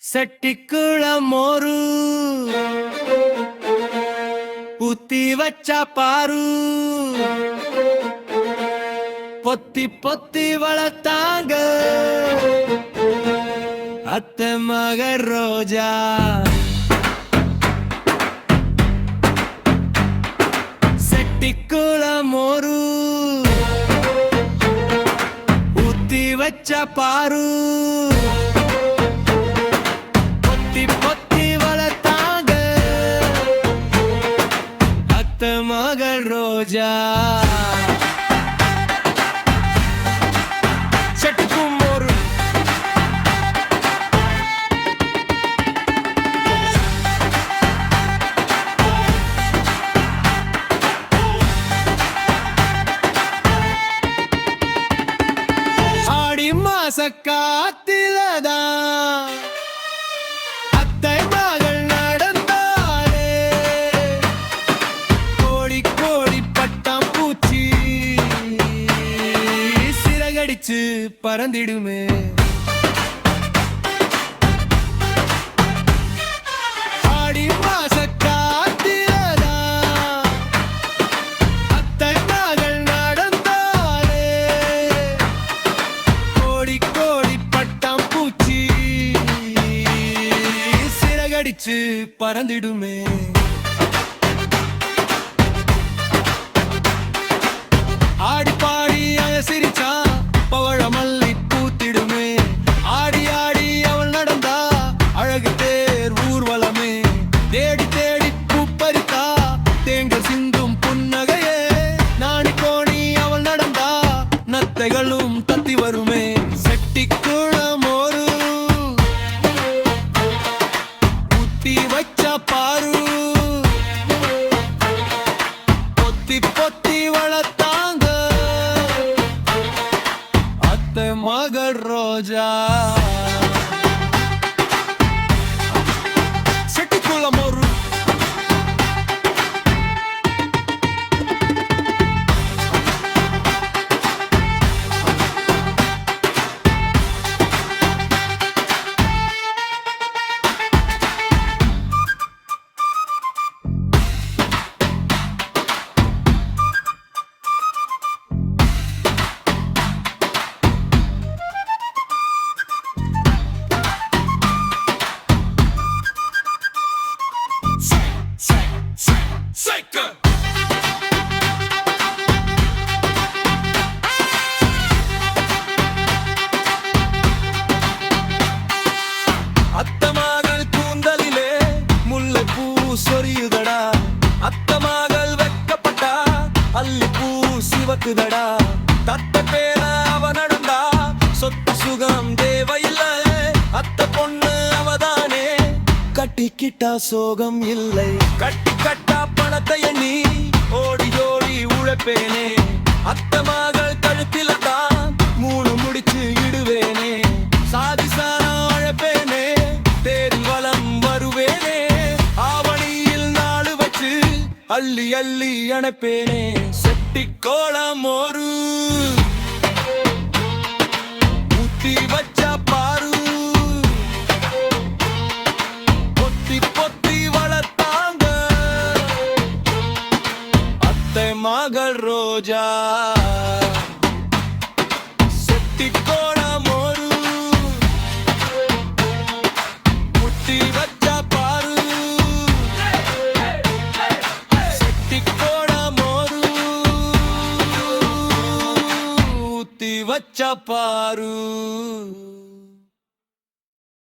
செட்டிக்குள மோரு ஊத்தி வச்சா பாரு பொத்தி பொத்தி வளர்த்தாங்க அத்தை மக ரோஜா. செட்டிக்குள மோரு ஊத்தி வச்சா பாரு மகள் ரோஜா. செட்டிக்கும் மோரு ஆடி மாச காத்திலதான் அத்தை மகள் நடந்தாளே. கோடி கோடி பட்டாம் பூச்சி சிறகடிச்சு பறந்திடுமே. ஆடி மாச காத்திலதான் அத்தை மகள் நடந்தாளே. கோடி கோடி பட்டாம் பூச்சி சிறகடிச்சு பறந்திடுமே. ஆடி பாடி சிரிச்சா பவழமல்லி பூத்திடுமே. ஆடி ஆடி அவள் நடந்தா அழகு தேர் ஊர்வலமே. தேடி தேடி பூப்பறித்தா தேங்கள் சிந்தும் புன்னகையே. நாணி கோணி அவள் நடந்தா நத்தைகளும் தத்தி வருமே. செட்டிக்குள மோரு ஊத்தி வச்ச பாரு பொத்தி பொத்தி வளர்த்தாங்க அத்தை மகள் ரோஜா. செட்டிக்குள மோரு அத்தமகள் கூந்தலிலே முல்லை பூ சொரியுதடா. அத்தமகள் வெக்கப்பட்டா அல்லி பூ சிவக்குதடா. தத்த பேர அவ நடந்தா சொத்து சுகம் தேவையில்லை. அத்த பொண்ணு அவதானே கட்டிக்கிட்டா சோகம் இல்லை. கட்டி கட்டா பணத்தை எண்ணி ஓடி ஓடி உழைப்பேனே. அத்த மகள் கழுத்தில தான் 3 முடிச்சு இடுவேனே. சாதிசானா அழைப்பேனே தேரில் வலம் வருவேனே. ஆவணியில் நாடு வச்சு அள்ளி அள்ளி அணைப்பேனே. செட்டிக்குள மோரு ஊத்தி வச்ச பாரு பொத்தி பொத்தி வளர்த்தாங்க அத்தை மகள் ரோஜா. செட்டிக்குள மோரு ஊத்தி வச்ச பாரு செட்டிக்குள மோரு ஊத்தி வச்ச பாரு.